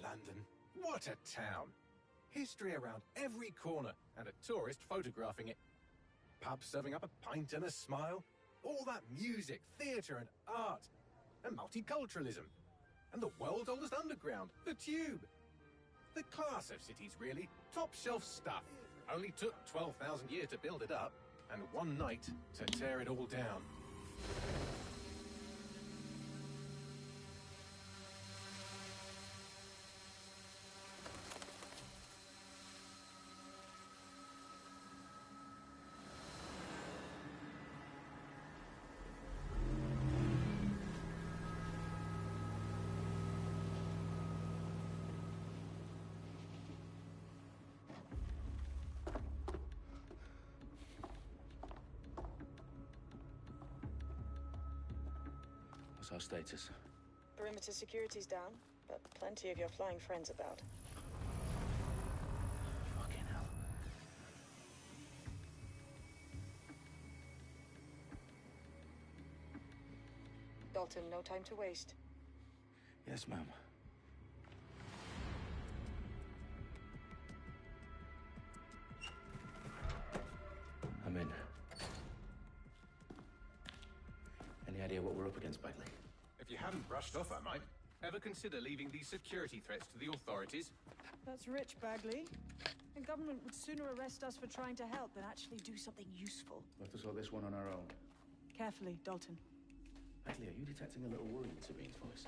London. What a town. History around every corner and a tourist photographing it. Pubs serving up a pint and a smile. All that music, theatre and art. And multiculturalism. And the world's oldest underground, the Tube. The class of cities, really. Top shelf stuff. Only took 12,000 years to build it up, and one night to tear it all down. What's our status? Perimeter security's down, but plenty of your flying friends about. Fucking hell. Dalton, no time to waste. Yes, ma'am. I'm in. Any idea what we're up against, Bagley? If you haven't brushed off, I might. Ever consider leaving these security threats to the authorities? That's rich, Bagley. The government would sooner arrest us for trying to help than actually do something useful. We'll have to sort this one on our own. Carefully, Dalton. Bagley, are you detecting a little worry in Sabine's voice?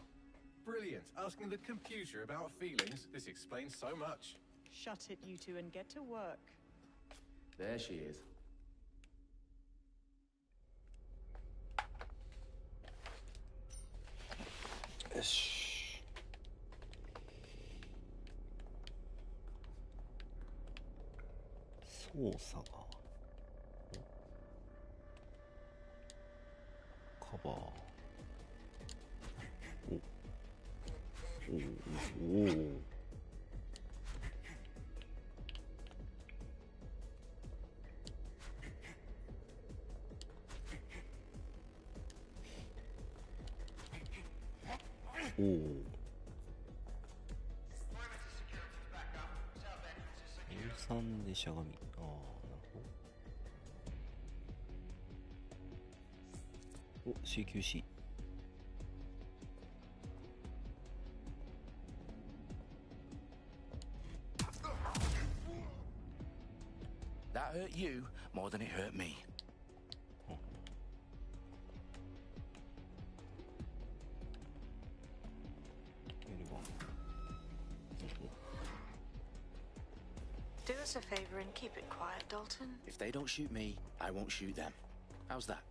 Brilliant. Asking the computer about feelings. This explains so much. Shut it, you two, and get to work. There she is. Yes. 操作がカバーおL3でしゃがみ、ああ、なるほど。お、CQC。That hurt you more than it hurt me. Do us a favor and keep it quiet, Dalton. If they don't shoot me, I won't shoot them. How's that?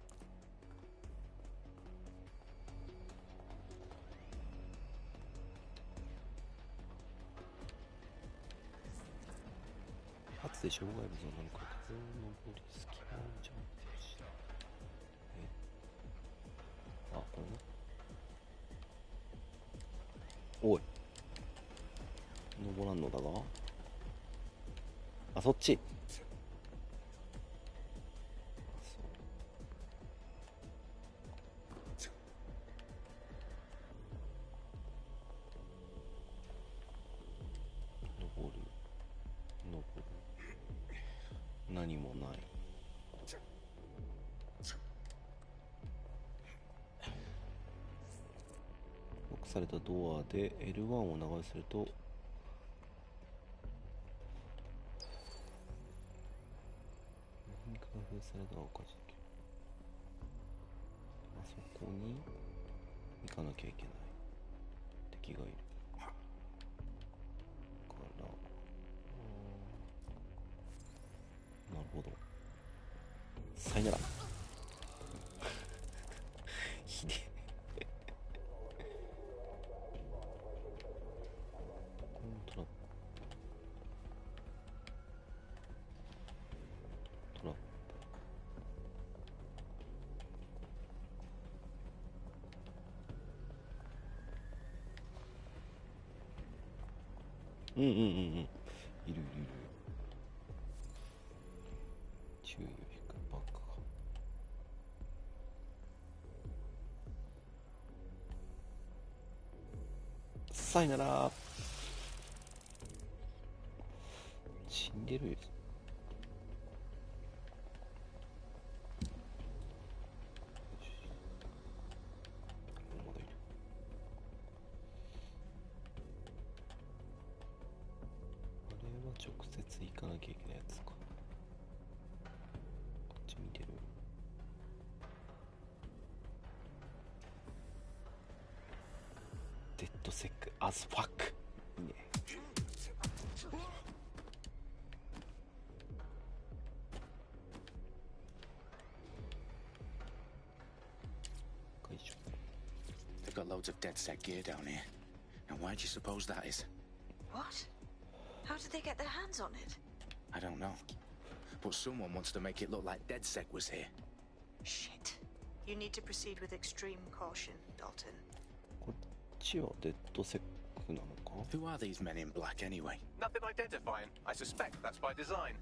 Hats で障害物を乗り越え風を登り隙間をジャンプし、あ、これね。おい、登らんのだが、あ、そっち。登る、登る。何もない。ロックされたドアで L1 を長押しするとリンクが封鎖されたらおかしいけど、あそこに行かなきゃいけない敵がいるからなるほど。さよなら。ひでえ。トラップ。トラップ。うんうんうんうん。いるいるいる。注意を引くバックが。さよなら。死んでるよ。まだいる。あれは直接行かなきゃいけないやつか。こっち見てる。デッドセックアズファック。いいね。They've got loads of DedSec gear down here. Now why do you suppose that is? What? How did they get their hands on it? I don't know. But someone wants to make it look like DedSec was here. Shit. You need to proceed with extreme caution, Dalton. こっちはデッドセックなのか？ Who are these men in black anyway? Nothing identifying. I suspect that's by design.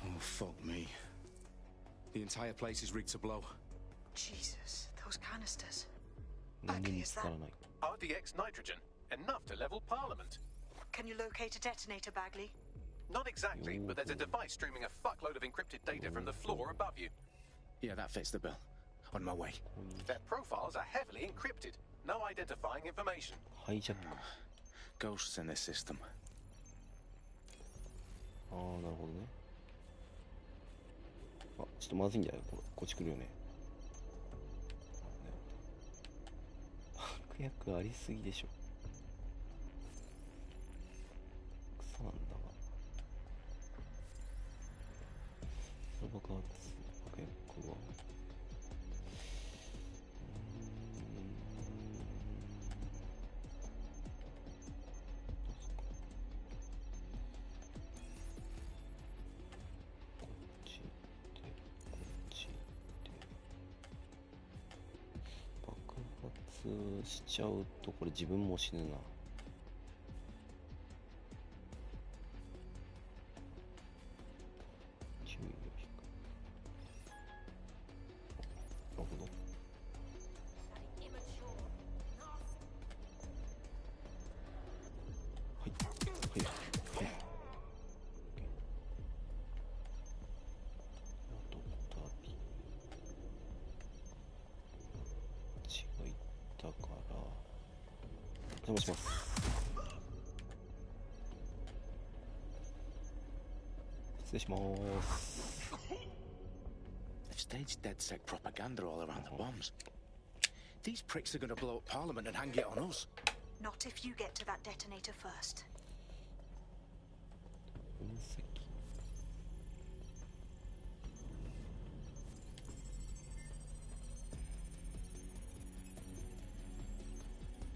Oh, fuck me. The entire place is rigged to blow. Jesus, those canisters. 何も Bagley, 見 is つから that... ない。 RDX nitrogen. Enough to level Parliament. Can you locate a detonator, Bagley? Not exactly, but there's a device streaming a fuckload of encrypted data from the floor above you. Yeah, that fits the bill. On my way. Their profiles are heavily encrypted. No identifying information. ハイジャック。 Ghosts in this system. ああ、なるほどね。あ、ちょっとまずいんだよ。こっち来るよね。悪役ありすぎでしょ。草なんだが。その爆発悪役は。しちゃうとこれ自分も死ぬな。注意を引く。なるほど。はいはいはい。あと2人。血がいったから。お邪魔します。失礼します。They've staged DedSec propaganda all around the bombs. These pricks are going to blow up Parliament and hang it on us. Not if you get to that detonator first. 分析。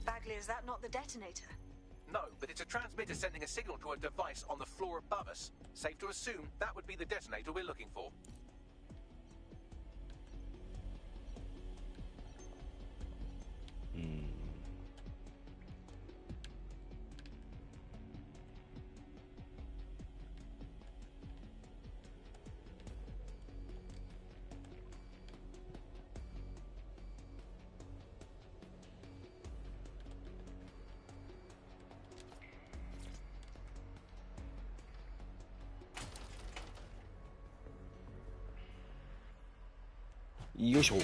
Bagley, is that not the detonator? No, but it's a transmitter sending a signal to a device on the floor above us. Safe to assume that would be the detonator we're looking for. よいしょ。や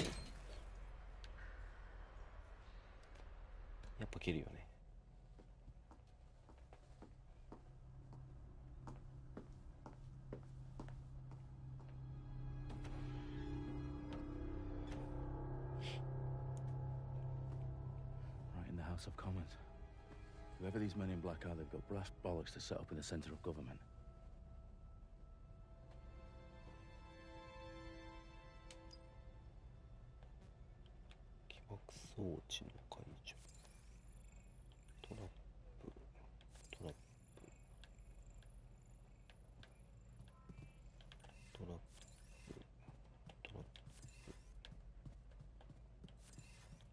っぱ蹴るよね。Right in the House of Commons. Whoever these men in black are, they've got brass bollocks to set up in the centre of government. 起爆装置の解除。トラップ、トラップ、トラップ、トラップ、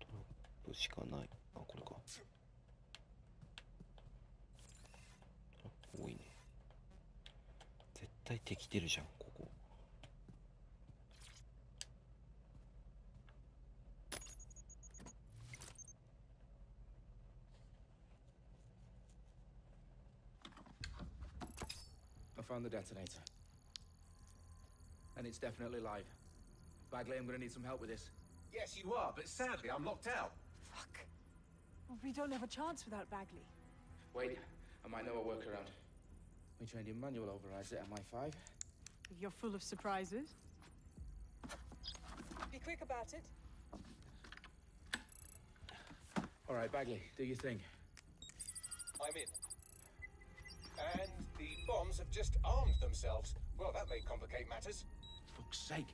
トラップしかない。あ、これか。トラップ多いね。絶対敵出るじゃん、ここ。found the detonator. And it's definitely live. Bagley, I'm gonna need some help with this. Yes, you are, but sadly I'm locked out. Fuck. Well, we don't have a chance without Bagley. Wait, I might know a workaround. We trained in manual overrides at MI5. You're full of surprises. Be quick about it. All right, Bagley, do your thing. I'm in. And the bombs have just armed themselves. Well, that may complicate matters. Fuck's sake.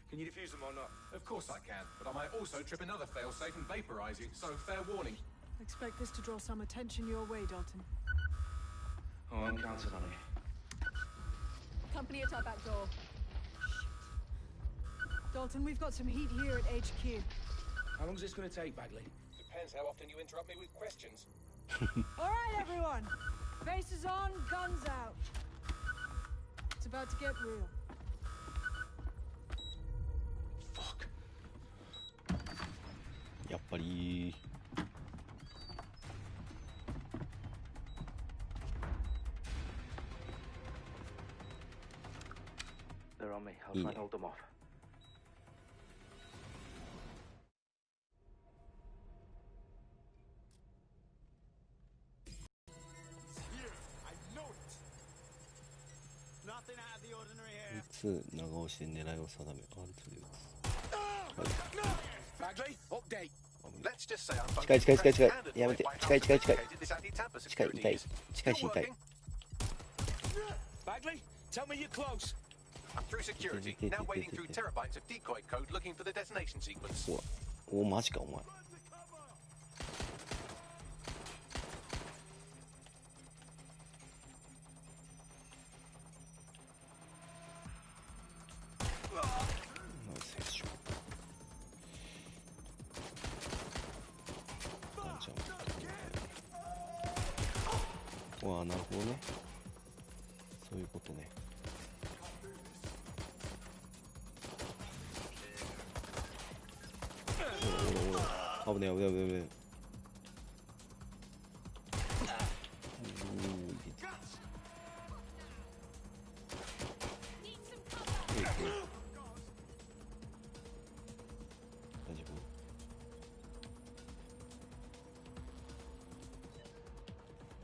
Can you defuse them or not? Of course I can, but I might also trip another failsafe and vaporize you, so fair warning. Expect this to draw some attention your way, Dalton. Oh, I'm counting on it. Company at our back door. Shit. Dalton, we've got some heat here at HQ. How long is this going to take, Bagley? Depends how often you interrupt me with questions. All right, everyone. Faces on, guns out. It's about to get real. Fuck. やっぱり They're on me. I'll try and hold them off.2長押しで狙いを定め R2 で撃つ Bagley, update. Let's just say I'm 近い近い近い近い candidly やめて by how 近い近い近い complicated this anti-tamper 近い security 痛い is. 近いし Still 痛い working? Bagley, tell me you're close. I'm through security, now wading through terabytes of decoy code looking for the detonation sequence. ほらおマジかお前ナイスヘッショガンジャンわあなるほどねそういうことね危ねえ危ねえ危ねえ危ねえ大丈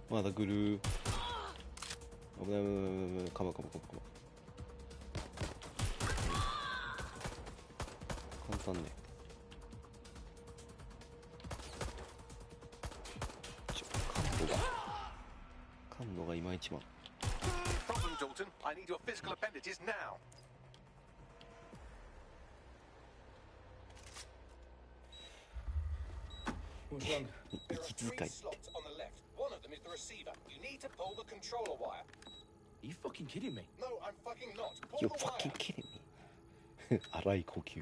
夫まだグルー危ない危ない危ない危ないカバカバカバカバ簡単ね感度がいまいちま Problem, Dalton. I need your physical appendages now. What's wrong? There are 息 three 遣い slots on the left. One of them is the receiver. You need to pull the controller wire. Are you fucking kidding me? No, I'm fucking not. Pull You're the fucking wire. kidding me 荒い呼吸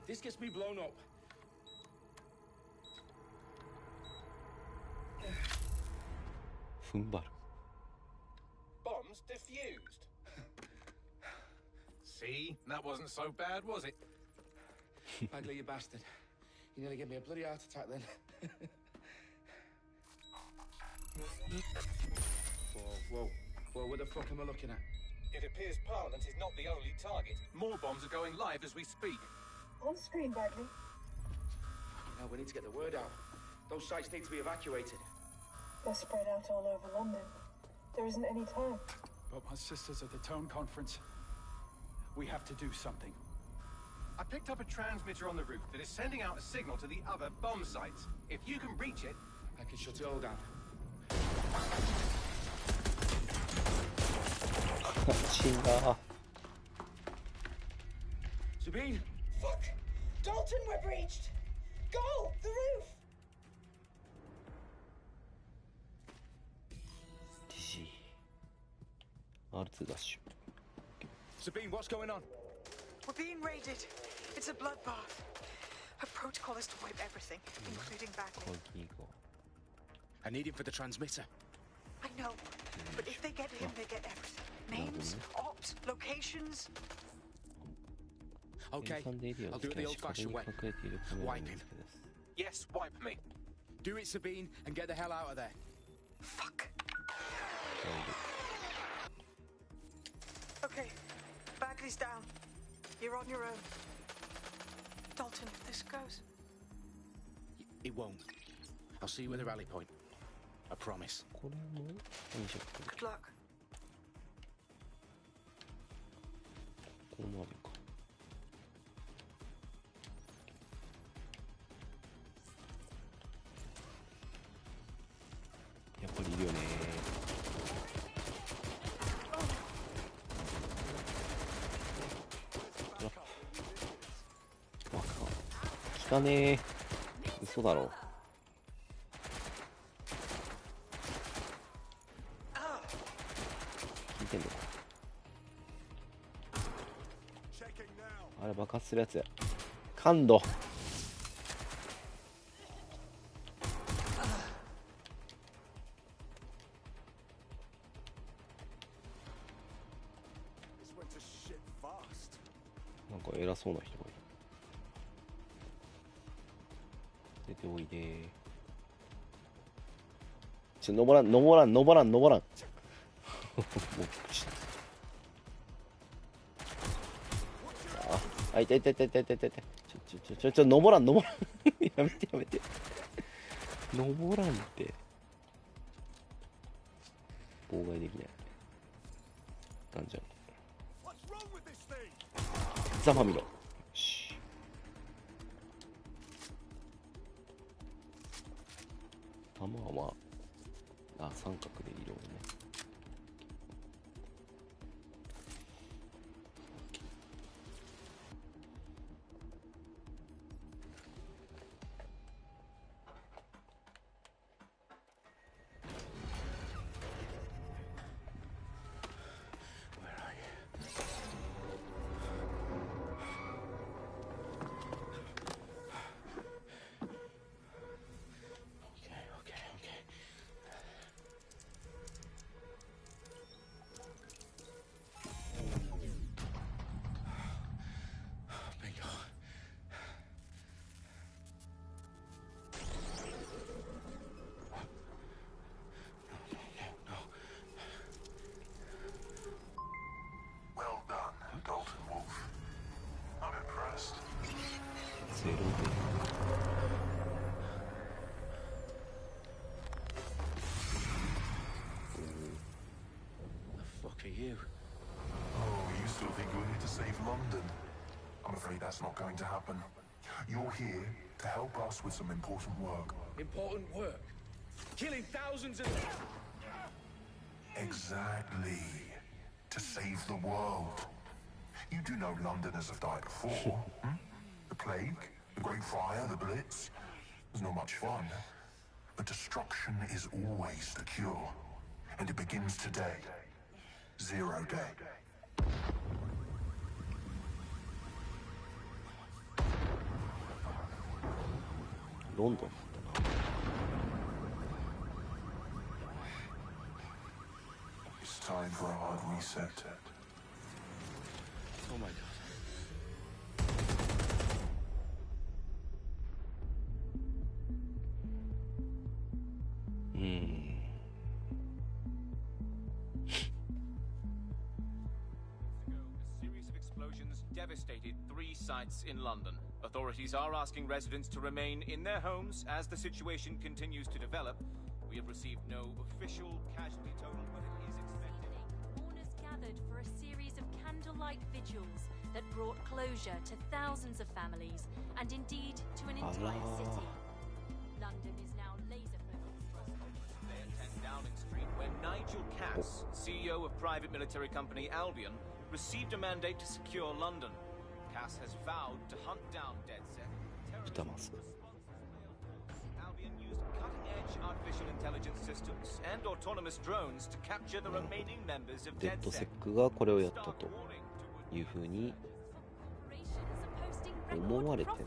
If this gets me blown up,踏ん張る Bombs defused. See? That wasn't so bad, was it? Bagley, you bastard. You nearly gave me a bloody heart attack then. Whoa, what the fuck am I looking at? It appears Parliament is not the only target. More bombs are going live as we speak. On screen, Bagley. Now we need to get the word out. Those sites need to be evacuated. They're spread out all over London. There isn't any time. But my sister's at the town conference. We have to do something. I picked up a transmitter on the roof that is sending out a signal to the other bomb sites. If you can reach it... I can shut it all down. 死んだ Sabine! Fuck! Dalton, we're breached! Go! The roof! GG R2 ダッシュ Sabine, what's going on? We're being raided. It's a bloodbath. Her protocol is to wipe everything, including Bagley. 攻撃に行こ I need him for the transmitter. I know, but if they get him, they get everything. Names, ops, locations. う Okay, 計算でエリア I'll を do 使 it い the 仕掛け old-fashioned に way. 隠れているカメラを Wipe 見 him. つけ出す Yes, wipe me. Do it, Sabine, and get the hell out of there. Fuck. Okay, Bagley's down. You're on your own. Dalton, if this goes. It won't. I'll see you at the rally point. I promise. これも何しよう。 Good luck. こうなるか。やっぱりいるよね。わか。聞かねえ。嘘だろ。聞いてんのか。あれ爆発するやつや。感度。なんか偉そうな人がいる。出ておいで。登らん。もうあ、いた。登らん。やめて。登らんって。妨害できない。なんじゃん。ざまみろ。よし。弾は、三角で色をね。That's not going to happen. You're here to help us with some important work. Important work? Killing thousands of... Exactly. To save the world. You do know Londoners have died before. The plague, the Great Fire, the Blitz. It's not much fun. But destruction is always the cure. And it begins today. Zero Day. London. It's time for a hard reset. Oh my god. A series of explosions devastated 3 sites in London. Authorities are asking residents to remain in their homes as the situation continues to develop. We have received no official casualty total, but it is expected. Mourners gathered for a series of candlelight vigils that brought closure to thousands of families and indeed to an entire city. London is now laser-focused. Today at 10 Downing Street, where Nigel Cass, CEO of private military company Albion, received a mandate to secure London. Cass has vowed to hunt down DedSec. Albion used cutting-edge artificial intelligence systems and autonomous drones to capture the remaining members of DedSec. がこれをやったというふうに思われてる。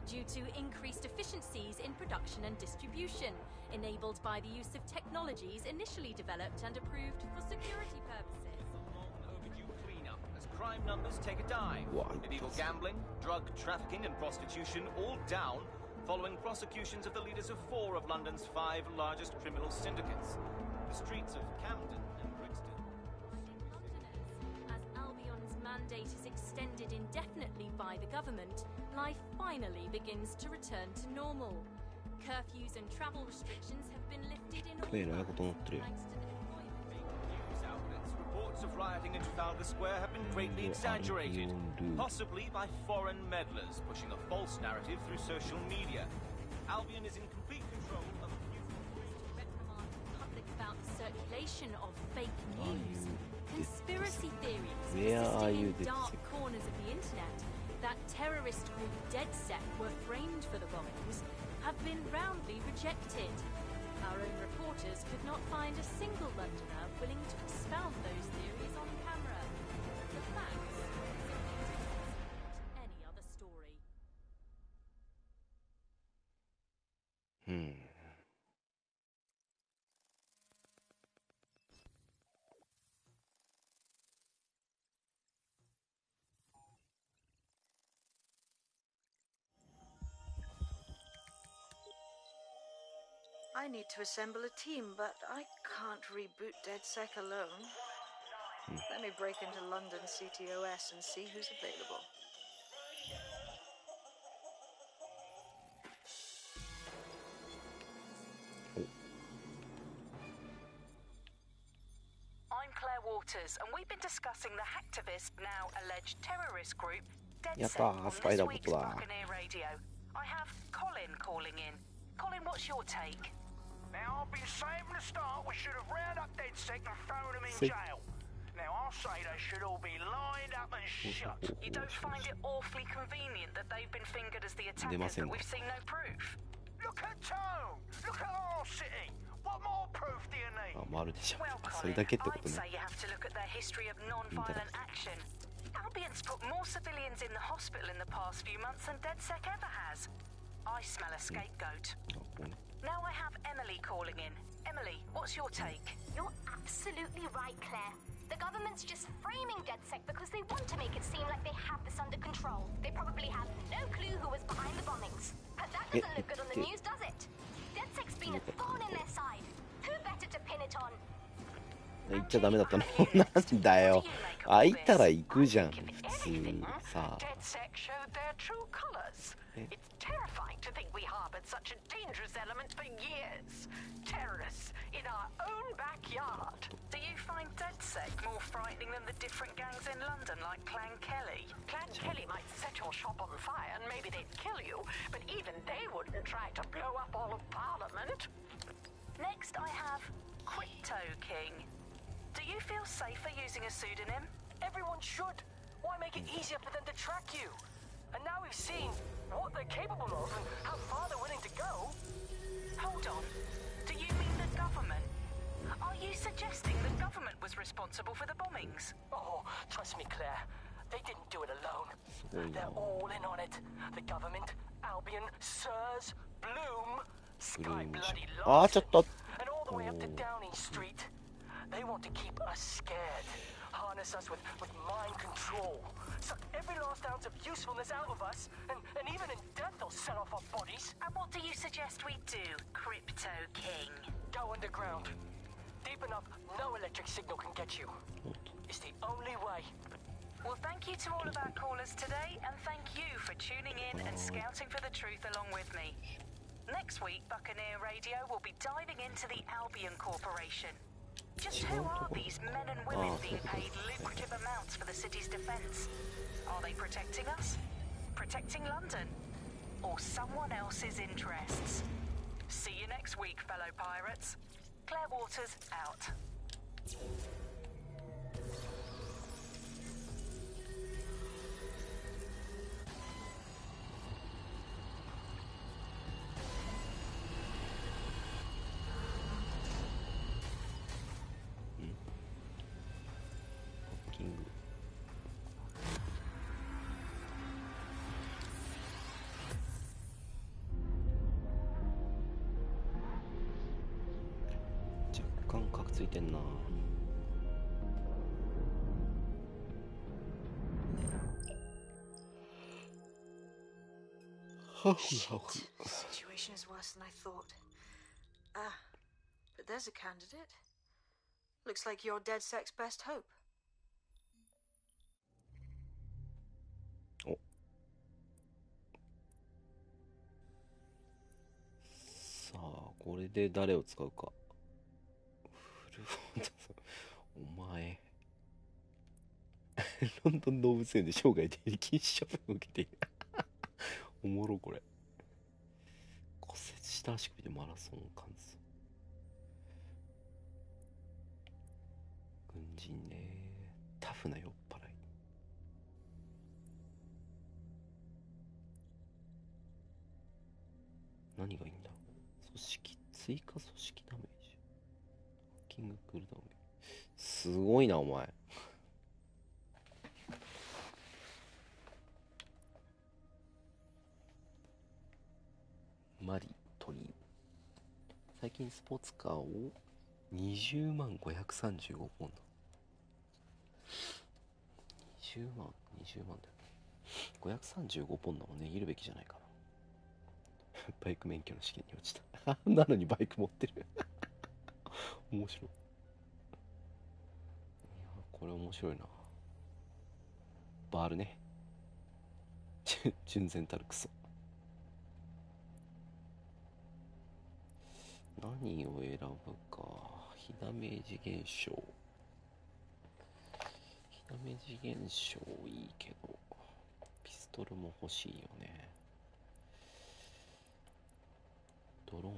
due to increased efficiencies in production and distribution, enabled by the use of technologies initially developed and approved for security purposes. Crime numbers take a dive. Illegal gambling, drug trafficking and prostitution all down following prosecutions of the leaders of 4 of London's 5 largest criminal syndicates. The streets of Camden mandate is extended indefinitely by the government, life finally begins to return to normal. Curfews and travel restrictions have been lifted in all thanks to the deployment. News outlets' reports of rioting in Trafalgar Square have been greatly exaggerated, possibly by foreign meddlers pushing a false narrative through social media. Albion is in complete control of a few Reprimand the public about the circulation of fake news. Conspiracy theories existing in dark corners of the internet that terrorist group DeadSec were framed for the bombings have been roundly rejected. Our own reporters could not find a single Londoner willing to expound those theories on camera. The facts simply support any other story. I need to assemble a team, but I can't reboot DeadSec alone. Let me break into London CTOS and see who's available. I'm Claire Waters, and we've been discussing the hacktivist, now alleged terrorist group, DeadSec, on this week's Buccaneer Radio. I have Colin calling in. Colin, what's your take? Now, I've been saying from the start we should have rounded up DeadSec and thrown them in jail. Now, I'll say they should all be lined up and shot. You don't find it awfully convenient that they've been fingered as the attackers, but we've seen no proof? Look at Tone! Look at our city! What more proof do you need? Well, Colin, I'd say you have to look at their history of non-violent action. Albion's put more civilians in the hospital in the past few months than DeadSec ever has. I smell a scapegoat. Now I have Emily calling in. Emily, what's your take? You're absolutely right, Claire. The government's just framing DeadSec because they want to make it seem like they have this under control. They probably have no clue who was behind the bombings. But that doesn't look good on the news, does it? DeadSec's been a thorn in their side. Who better to pin it on? 行っちゃダメだったのなんだよ。開いたら行くじゃん普通さ。It's terrifying to think we harbored such a dangerous element for years. Terrorists in our own backyard. Do you find DeadSec more frightening than the different gangs in London, like Clan Kelly? Clan Kelly might set your shop on fire and maybe they'd kill you, but even they wouldn't try to blow up all of Parliament. Next, I have Crypto King. Do you feel safer using a pseudonym? Everyone should. Why make it easier for them to track you? And now we've seen what they're capable of and how far they're willing to go. Hold on. Do you mean the government? Are you suggesting the government was responsible for the bombings? Oh, trust me, Claire. They didn't do it alone. They're all in on it. The government, Albion, Sirs, Bloom, Sky Bloody Larson, and all the way up to Downing Street. They want to keep us scared. Harness us with mind control. Suck every last ounce of usefulness out of us, and even in death they'll sell off our bodies. And what do you suggest we do, Crypto King? Go underground. Deep enough, no electric signal can get you. It's the only way. Well, thank you to all of our callers today, and thank you for tuning in and scouting for the truth along with me. Next week, Buccaneer Radio will be diving into the Albion Corporation. Just who are these men and women being paid lucrative amounts for the city's defence? Are they protecting us? Protecting London? Or someone else's interests? See you next week, fellow pirates. Claire Waters, out.感覚ついてんな。Situation is worse than I thought. But there's a candidate. Looks like you're DeadSec's best hope. さあこれで誰を使うか。フルフォントさん、お前ロンドン動物園で生涯出入り禁止処分を受けているおもろこれ。骨折した足首でマラソン完走。軍人ね、タフな酔っ払い。何がいいんだ。組織追加組織ダメージ、キングクールダウン。すごいなお前。マリトリー。最近スポーツカーを20万535ポンド。20万だよ。535ポンドも値切るべきじゃないかな。バイク免許の試験に落ちたなのにバイク持ってる面白い。いやこれ面白いな。バールね純然たるクソ。何を選ぶか。火ダメージ現象。火ダメージ現象いいけどピストルも欲しいよね。ドローン、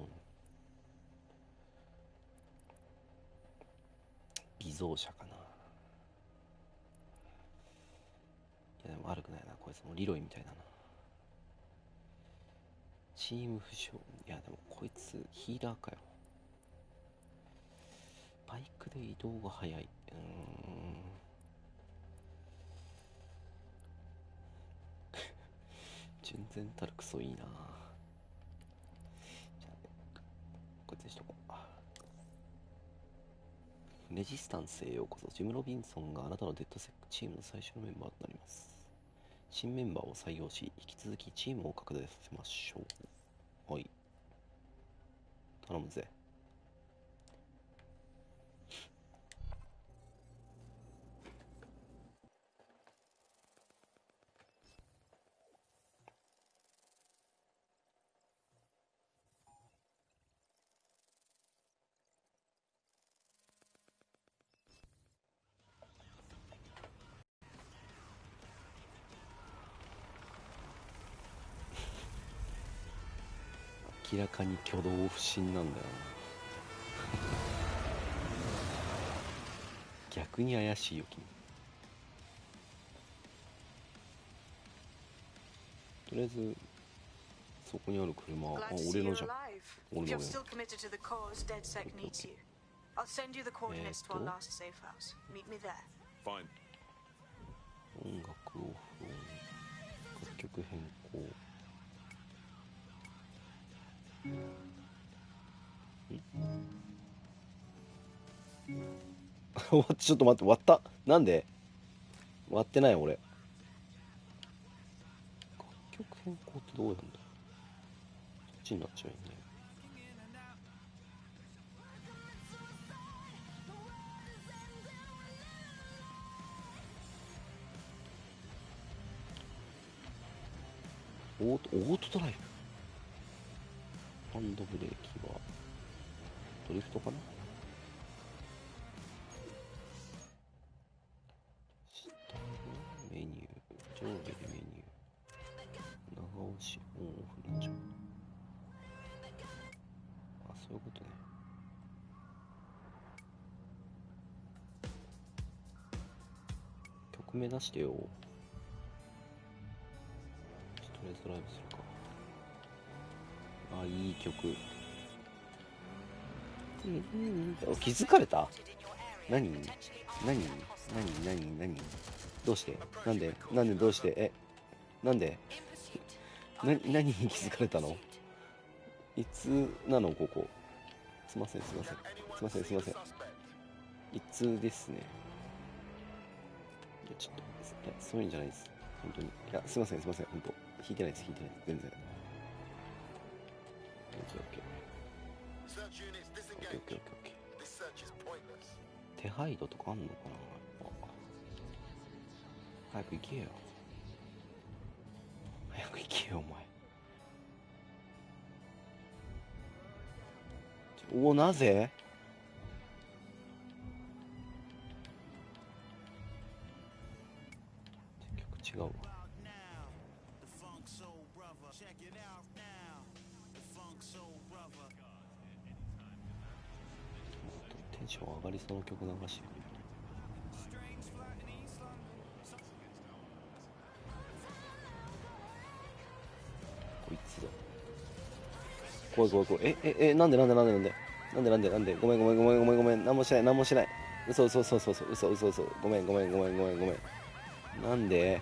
偽造車かな。いやでも悪くないなこいつもリロイみたいだな。チーム負傷。いやでもこいつヒーラーかよ。バイクで移動が速い。純然たるクソいいな。じゃあこいつにしとこう。レジスタンスへようこそ。ジム・ロビンソンがあなたのデッドセックチームの最初のメンバーとなります。新メンバーを採用し引き続きチームを拡大させましょう。はい、頼むぜ。明らかに挙動不審なんだよな逆に怪しいよ君。とりあえずそこにある車、あ、俺のじゃん。俺の。音楽をフローに楽曲変更。ちょっと待って、割った。なんで割ってない俺。楽曲変更ってどうやるんだ。そっちになっちゃうよね。オートドライブ。ハンドブレーキはドリフトかな。下のメニュー、上下でメニュー、長押し、オンオフにちゃう。あ、そういうことね。曲目出してよ。とりあえずライブするか。あ、いい曲。気づかれた？何どうして？なんでどうして？なんで？何に気づかれたの？いつなのここ？すいません。いつですね。いやちょっとそういうんじゃないです。本当に。いやすいません本当。弾いてないです全然。オッケー。手配度とかあんのかな。早く行けよお前。おお、なぜ？曲違うわ。テンション上がりそうな曲流してくれ。こいつだ。怖い怖い怖い。なんでごめん。何もしない。嘘。ごめん。なんで？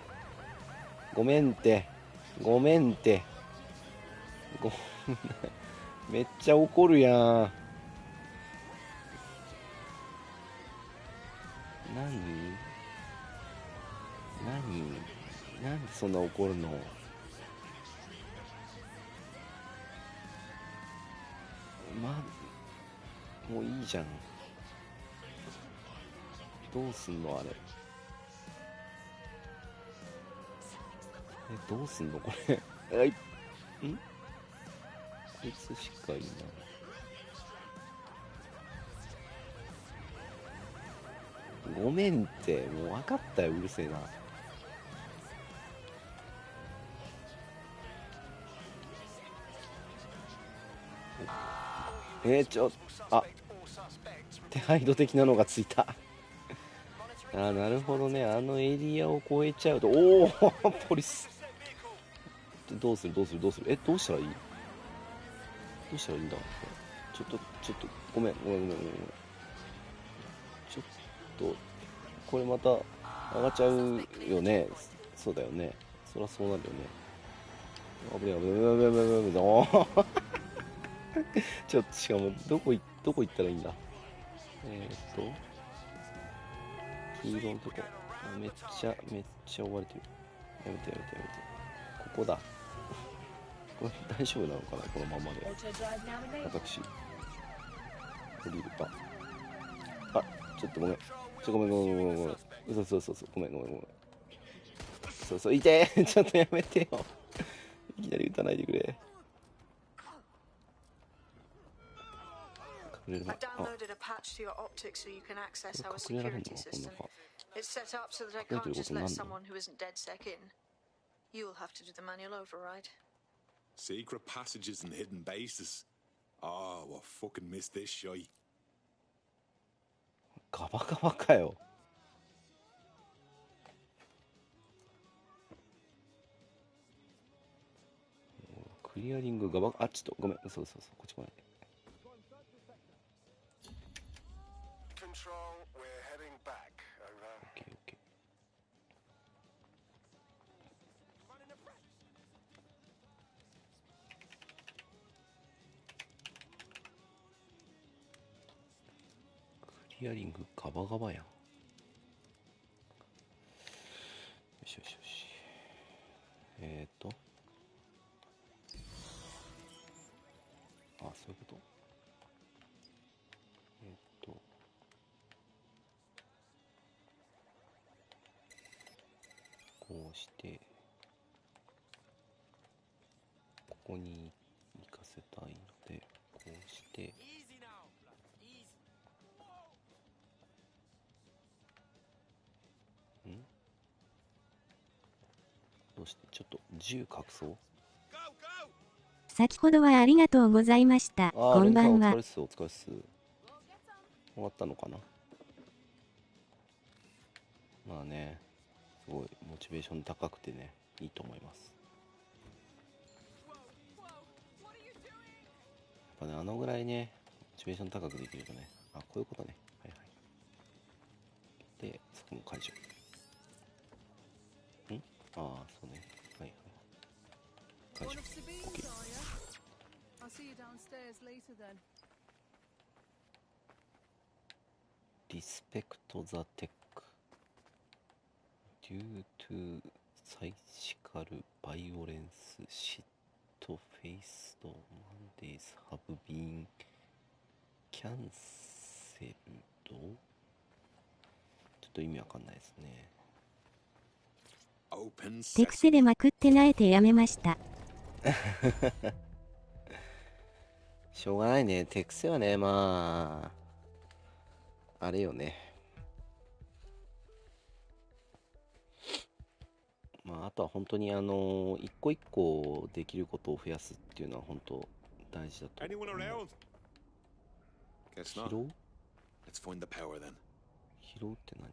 ごめんって。めっちゃ怒るやん。なんでそんな怒るの？もういいじゃん。どうすんのあれ。どうすんのこれ。こいつしかいない。ごめんって、もう分かったよ、うるせえな。手配度的なのがついた。なるほどね。あのエリアを越えちゃうと、おおポリス。どうするどうしたらいい？どうしたらいいんだ。ちょっとごめん。ちょっとこれまた上がっちゃうよね。そうだよね。そりゃそうなるよね。危ないちょっと、しかもどこ行ったらいいんだ。黄色のとこ。めっちゃ追われてる。やめて。ここだ。これ大丈夫なのかな、このままで。私降りるか。ちょっとごめん。嘘。ごめん。そう、いてーちょっとやめてよ。いきなり撃たないでくれ。I downloaded a patch to your optics so you can access our security system. It's set up so that I can't just let someone who isn't DedSec in. You'll have to do the manual override. Secret passages and hidden bases. Oh, I fucking missed this shite. ガバガバかよ。クリアリングガバ、ちょっとごめん。そう、こっち来ない。OK。クリアリングガバガバやん。よし。そういうこと。こうしてここに行かせたいので、こうしてどうしてちょっと銃隠そう。先ほどはありがとうございました。こんばんは。お疲れっす。終わったのかな。まあね、すごいモチベーション高くてね、いいと思います。やっぱね、あのぐらいね、モチベーション高くできるとね、こういうことね。で、そこも解除。そうね。解除。OK。Respect the tech due to psychical violence shit-faced Mondays have been cancelled。 ちょっと意味わかんないですね。手癖でまくってなえてやめました。しょうがないね。手癖はね、まあ、あれよね。まあ、あとは本当に一個一個できることを増やすっていうのは本当大事だと思う。拾う？拾うって何？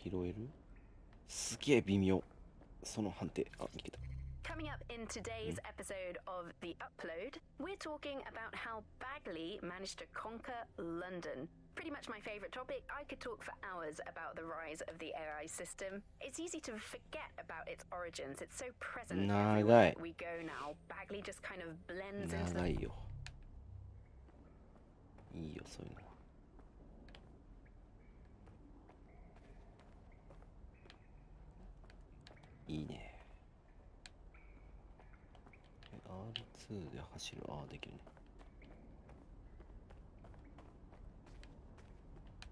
拾える？すげえ微妙。その判定。あ、いけた。Coming up in today's episode of The Upload, we're talking about how Bagley managed to conquer London. Pretty much my favorite topic. I could talk for hours about the rise of the AI system. It's easy to forget about its origins. It's so present everywhere we go now. Bagley just kind of blends into 長いよ。いいよ、そういうの。いいね。R2 で走る。ああ、できるね。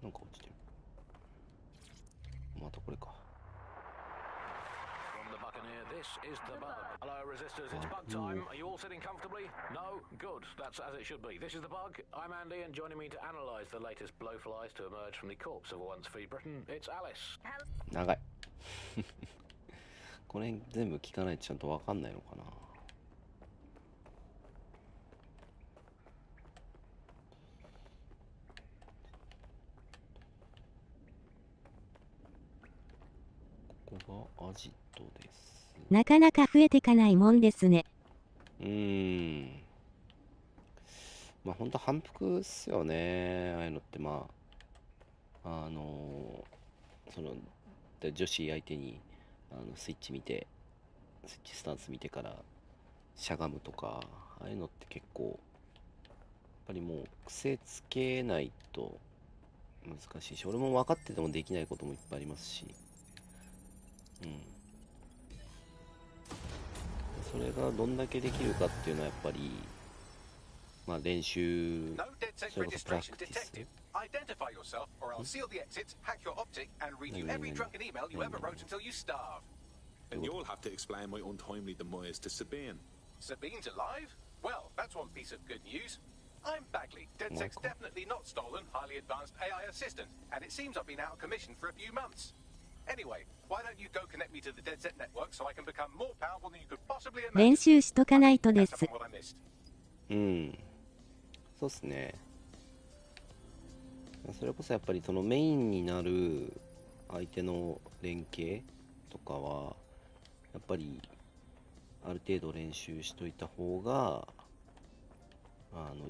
なんか落ちてる。またこれか。From the Buccaneer, this is the bug. Hello, resistors. It's bug time. Are you all sitting comfortably? No? Good. That's as it should be. This is the bug. I'm Andy, and joining me to analyse the latest blowflies to emerge from the corpse of a once free Britain, it's Alice. 長い。これ全部聞かないとちゃんと分かんないのかな。ここがアジトです。なかなか増えてかないもんですね。まあ本当反復っすよね。ああいうのってまあその女子相手にスイッチ見てスイッチスタンス見てからしゃがむとか、ああいうのって結構やっぱりもう癖つけないと難しいし、俺も分かっててもできないこともいっぱいありますし、それがどんだけできるかっていうのはやっぱりまあ練習、それこそプラクティス。Identify yourself, or I'll seal the exits, hack your optic, and read you every drunken email you ever wrote until you starve. And you'll have to explain my untimely demise to Sabine. Sabine's alive? Well, that's one piece of good news. I'm Bagley, DedSec's definitely not stolen, highly advanced AI assistant, and it seems I've been out of commission for a few months. Anyway, why don't you go connect me to the DedSec network so I can become more powerful than you could possibly imagine? 練習しとかないとです。そうっすね。それこそやっぱりそのメインになる相手の連携とかはやっぱりある程度練習しといた方が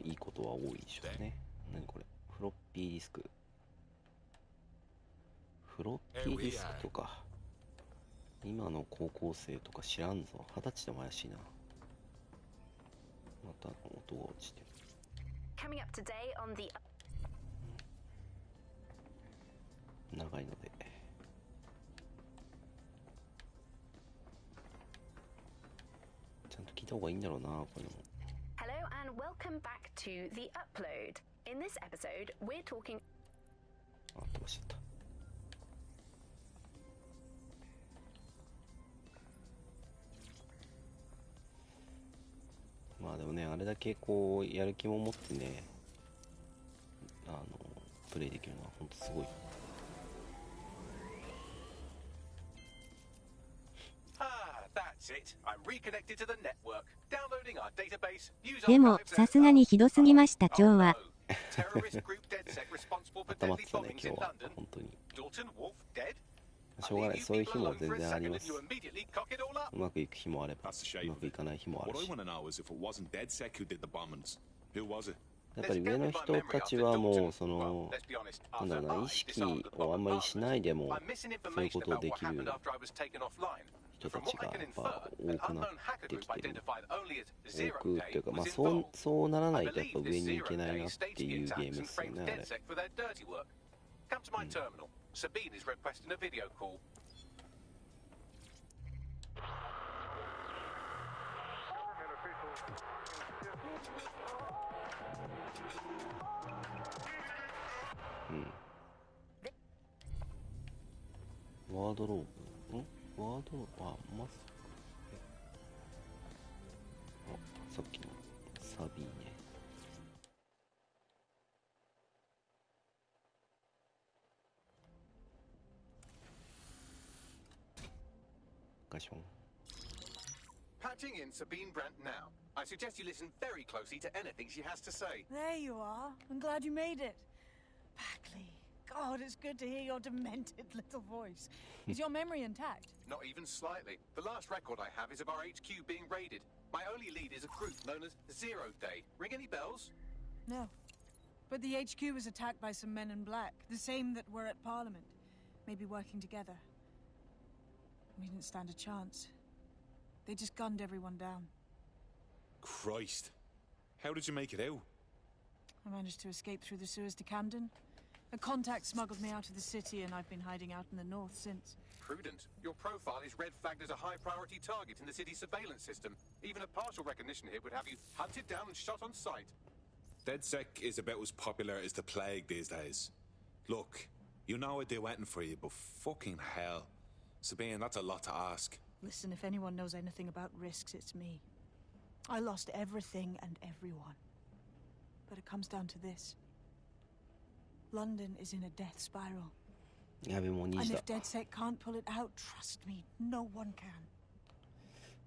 いいことは多いでしょうね。何これ？フロッピーディスク。フロッピーディスクとか今の高校生とか知らんぞ。20歳でも怪しいな。また音が落ちてる。Coming up today on the 長いのでちゃんと聞いた方がいいんだろうな、これも。 Hello and welcome back to The Upload. In this episode, we're talking あ、飛ばしちゃった。まあでもね、あれだけこうやる気も持ってねプレイできるのは本当すごい。でもさすがにひどすぎました今日は。頭ってたね今日は本当に。しょうがない、そういう日も全然あります。うまくいく日もあればうまくいかない日もあるし。やっぱり上の人たちはもうそのなんだろうな、意識をあんまりしないでもそういうことをできる人たちがやっぱ多くなってきてる。多くっていうか、まあそうならないとやっぱ上に行けないなっていうゲームですよね、あれ。Sabine is requesting a video call. Wardrobe? ワードローブ、あ、マスク。さっきのサビね。ガション。Patching in Sabine Brandt now. I suggest you listen very closely to anything she has to say. There you are. I'm glad you made it. Packley. God, it's good to hear your demented little voice. Is your memory intact? Not even slightly. The last record I have is of our HQ being raided. My only lead is a group known as Zero Day. Ring any bells? No. But the HQ was attacked by some men in black, the same that were at Parliament. Maybe working together. We didn't stand a chance. They just gunned everyone down. Christ. How did you make it out? I managed to escape through the sewers to Camden. A contact smuggled me out of the city, and I've been hiding out in the north since. Prudent. Your profile is red flagged as a high-priority target in the city's surveillance system. Even a partial recognition hit would have you hunted down and shot on sight. DedSec is about as popular as the plague these days. Look, you know I'd do anything for you, but fucking hell. Sabine, that's a lot to ask. Listen, if anyone knows anything about risks, it's me. I lost everything and everyone. But it comes down to this. London is in a death spiral. And if DedSec can't pull it out, trust me, no one can.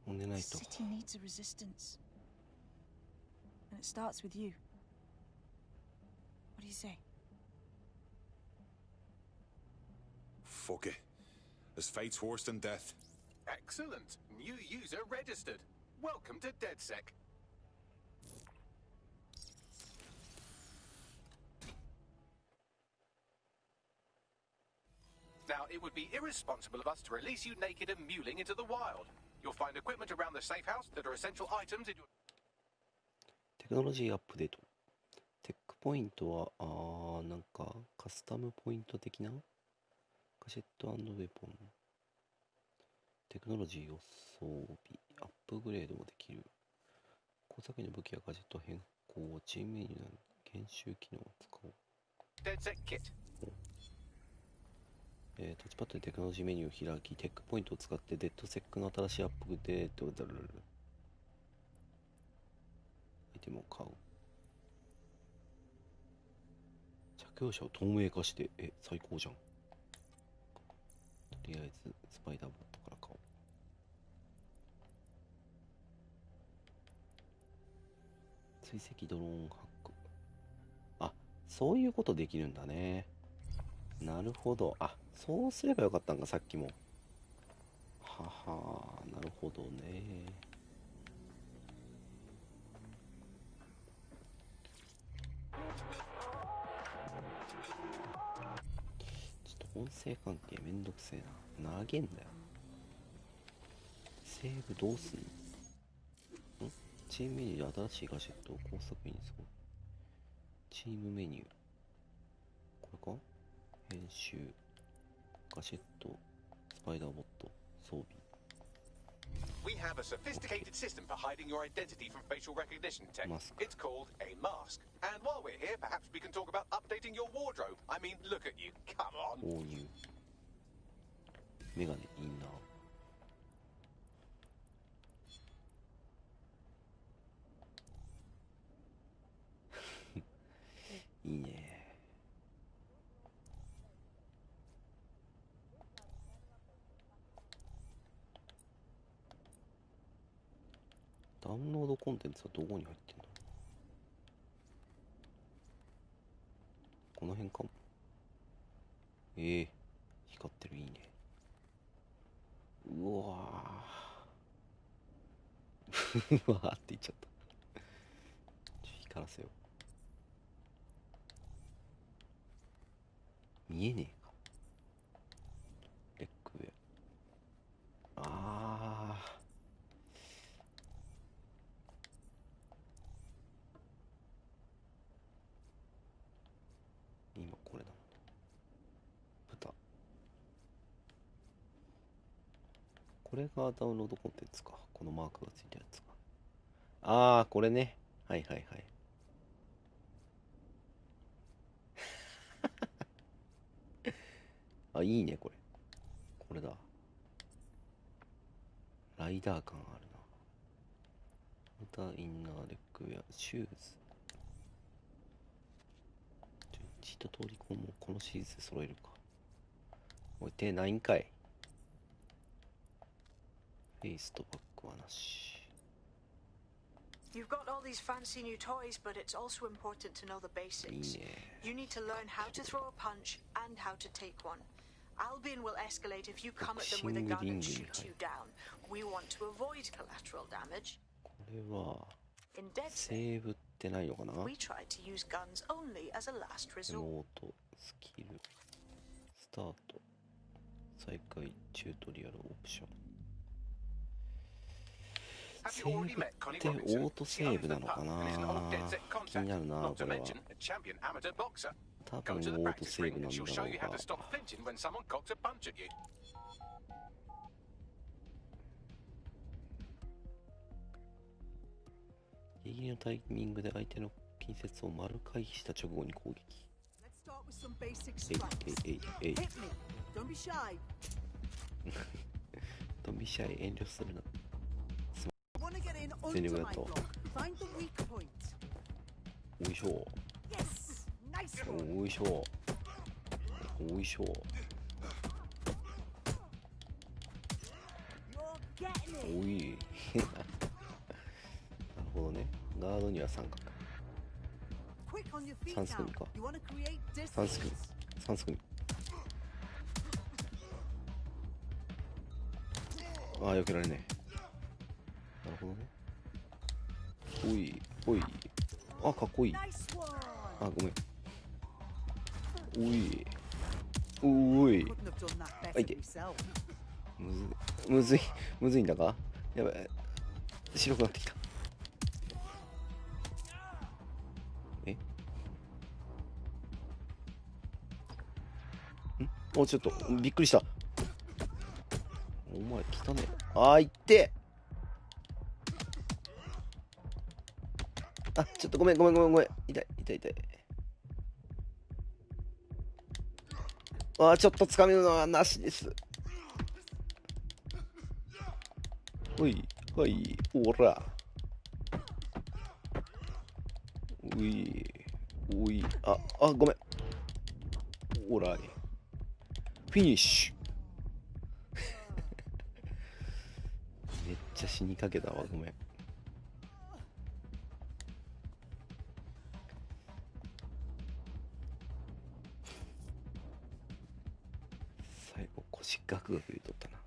The city needs a resistance. And it starts with you. What do you say? Fuck it. As fate's worse than death. Excellent. New user registered. Welcome to DedSec. Now, it would be irresponsible of us to release you naked and mewling into the wild. You'll find equipment around the safe house that are essential items in your... テクノロジーアップデート。テックポイントは、なんかカスタムポイント的なカセット&ウェポン。テクノロジーを装備、アップグレードもできる。工作員の武器やガジェット変更、チームメニューの研修機能を使おう。DedSec kit. タッチパッドでテクノロジーメニューを開き、テックポイントを使ってデッドセックの新しいアップデートアイテムを買う。着用者を透明化して、最高じゃん。とりあえずスパイダーボットから買おう。追跡ドローンハック。あ、そういうことできるんだね。なるほど。あ、そうすればよかったんか、さっきも。はは、なるほどね。ちょっと音声関係めんどくせえな。長えんだよ。セーブどうすんの？チームメニューで新しいガジェットを工作員にそう。チームメニュー。これか？編集。ガジェット、スパイダーボット、装備。We have a sophisticated system for hiding your identity from facial recognition tech. It's called a mask. And while we're here, perhaps we can talk about updating your wardrobe. I mean, look at you. Come on. 購入。メガネ、インナー。いいね。ダウンロードコンテンツはどこに入ってんだ？この辺かも。光ってる、いいね。うわーうわーって言っちゃった。光らせよう。見えねえか。レックウェア。今これだ。豚。これがダウンロードコンテンツか。このマークがついたやつか。これね。はいはいはい。いいねこれ。これだ。ライダー感あるな。ター、インナー、レッグウェア、シューズ。一通りもうこのシリーズで揃えるか。おい、手ないんかい。フェイスとバックはなし。You've got all these fancy new toys, but it's also important to know the basics. You need to learn how to throw a punch and how to take one. Albion will escalate if you come at them with a gun and shoot you down. We want to avoid collateral damage. これはセーブってないのかな。 We try to use guns only as a last resort. ノート、スキル、スタート、再開、チュートリアル、オプション。セーブってオートセーブなのかな。気になるなこれは。多分オートセーブなんだろうが。ギリギリのタイミングで相手の近接を丸回避した直後に攻撃。Don't be shy 遠慮するな。全力だと。おいしょ。おいしょ。おいしょ。おい。なるほどね。ガードには三角。三すくみか。三すくみ。三すくみ。ああ、避けられねえ。なるほどね。おい、おい。あ、かっこいい。あ、ごめん。おい。おい。あ、いて。むずいんだか。やばい。白くなってきた。え？お、ちょっと、びっくりした。お前、汚ねえ。あー、いって。あ、ちょっとごめん。痛い。あ、ちょっと掴めるのはなしです。おい、はい、おら。おい、あ、ごめん。おらい。フィニッシュ。めっちゃ死にかけたわ、ごめん。最後腰ガクガク言うとったな。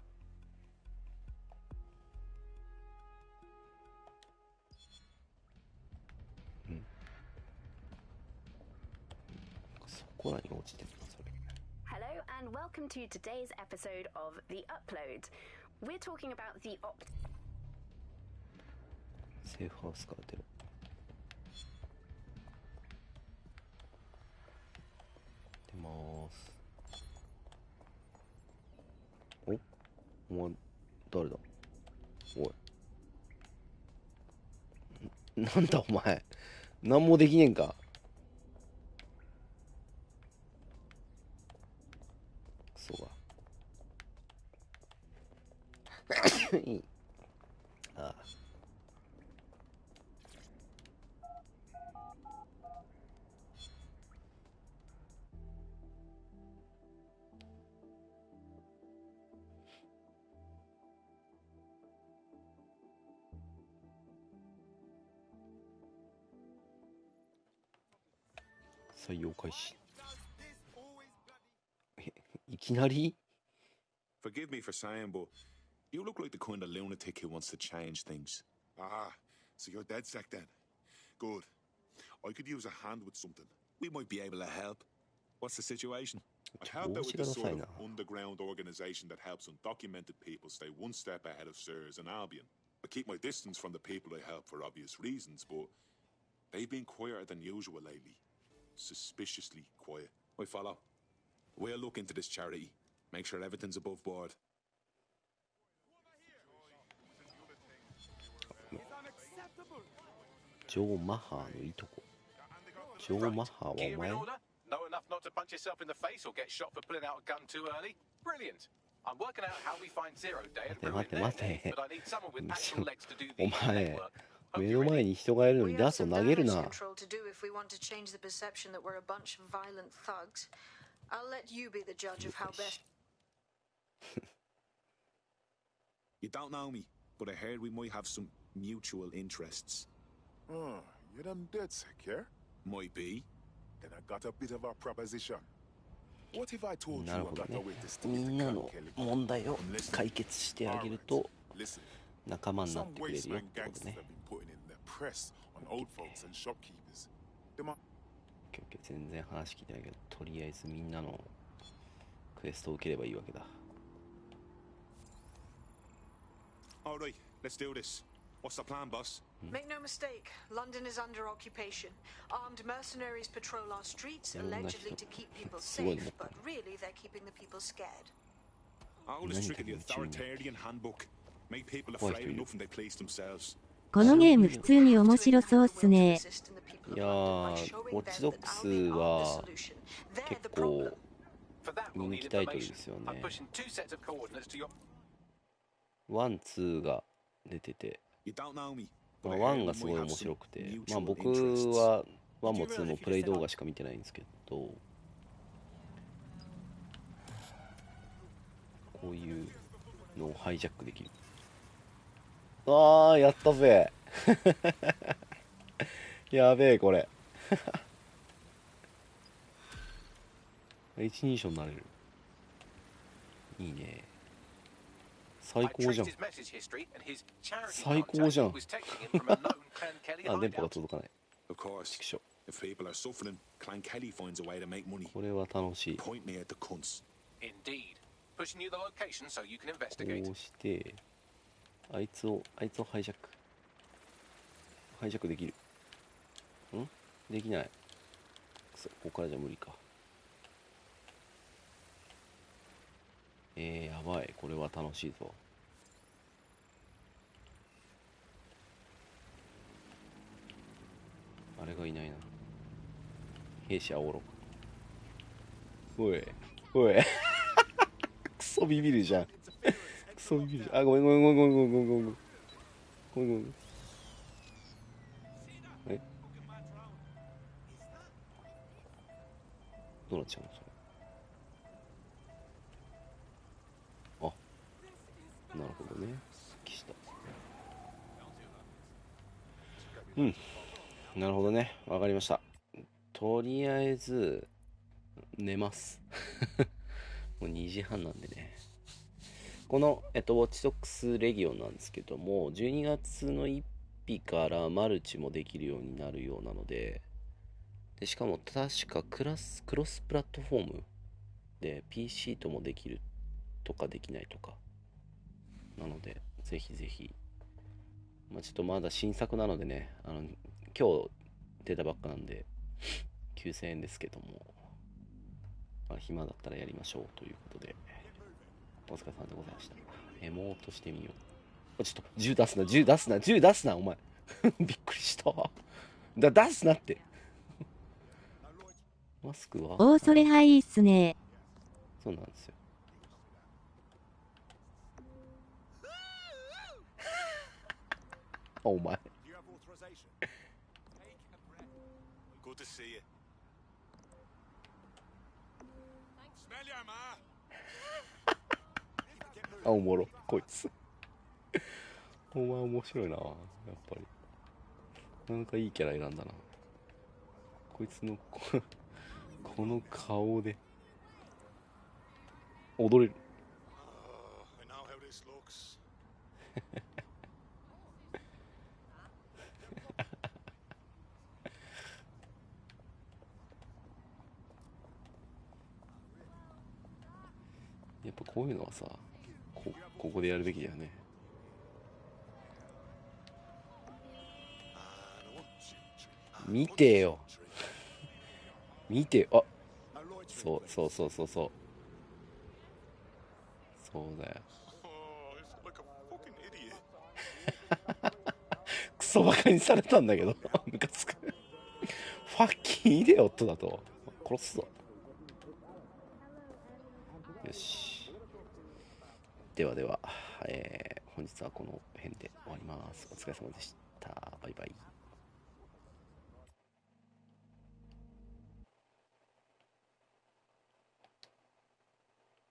そこらに落ちてるなそれ。 Hello and welcome to today's episode of The Upload. We're talking about theセーフハウスから出る。出まーす。お前誰だ。おい、なんだお前、何もできねえんか。クソがああ、採用開始。いきなり Forgive me for saying, but you look like the kind of lunatic who wants to change things. Ah, so you're DedSec then? Good. I could use a hand with something. We might be able to help. What's the situation? I help out with this sort of underground organization that helps undocumented people stay one step ahead of SIRS and Albion. I keep my distance from the people I help for obvious reasons, but they've been quieter than usual lately. Suspiciously quiet. I follow. We'll look into this charity. Make sure everything's above board. ジョー・マハーのいとこ。ジョー・マハーはお前？ Know enough not to punch yourself in the face or get shot for pulling out a gun too early? Brilliant. I'm working out how we find Zero Day and ruin their day, but I need someone with actual legs to do the legwork. 目の前に人がいるのにダースを投げるな。You don't know me, but I heard we might have some mutual interests. Oh, you're them DedSec, yeah? Might be. Then I got a bit of a proposition. What if I told you なる I ほど got ね。 a way to stop み the んなの Kelly? 問題を解決してあげると Listen, 仲間になっ some てくれるよ wasteland ってこと gangsters ね。 have been putting in their press on old folks and shopkeepers. They might 全然話聞いてないけど、とりあえずみんなのクエストを受ければいいわけだ。All right, let's do this. What's the plan, boss? Make no mistake, London is under occupation. Armed mercenaries patrol our streets, allegedly to keep people safe, but really they're keeping the people scared. Oldest trick of the authoritarian handbook. Make people afraid of nothing they please themselves. このゲーム普通に面白そうっすね。いやー、ウォッチドックスは結構人気タイトルですよね。ワン、ツーが出てて、まあ、ワンがすごい面白くて、まあ僕はワンもツーもプレイ動画しか見てないんですけど、こういうのをハイジャックできる。ああ、やったぜ。やべえ、これ。一人称になれる。いいね。最高じゃん。最高じゃん。あ、電波が届かない。これは楽しい。こうして、あいつをハイジャック。ハイジャックできる。ん？できない。ここからじゃ無理か。やばい。これは楽しいぞ。あれがいないな。兵士あおろ。おい。おい。クソビビるじゃん。クソビビるじゃん。あ、ごめん。え？どうなっちゃうのそれ。あ、なるほどね。した。うん。なるほどね。わかりました。とりあえず、寝ます。もう2時半なんでね。この、ウォッチドックスレギオンなんですけども、12月の1日からマルチもできるようになるようなので、しかも確かクロスプラットフォームで PC ともできるとかできないとか。なので、ぜひぜひ。まあ、ちょっとまだ新作なのでね、今日出たばっかなんで、9000円ですけども、まあ、暇だったらやりましょうということで、お疲れ様でございました。エモートしてみよう。ちょっと、銃出すな、お前。びっくりした。出すなって。マスクはそれはいいっすね。そうなんですよ。お前。あ、おもろ、こいつ。お前面白いな、やっぱり。なんかいいキャラ選んだな。こいつのこの顔で踊れる。やっぱこういうのはさ、ここでやるべきだよね。見てよ。見てよ。あ、そう。そうだよ。クソバカにされたんだけど。ムカつく。ファッキンイデオットだと殺すぞ。よし。では、本日はこの辺で終わります。お疲れ様でした。た。バイバイ。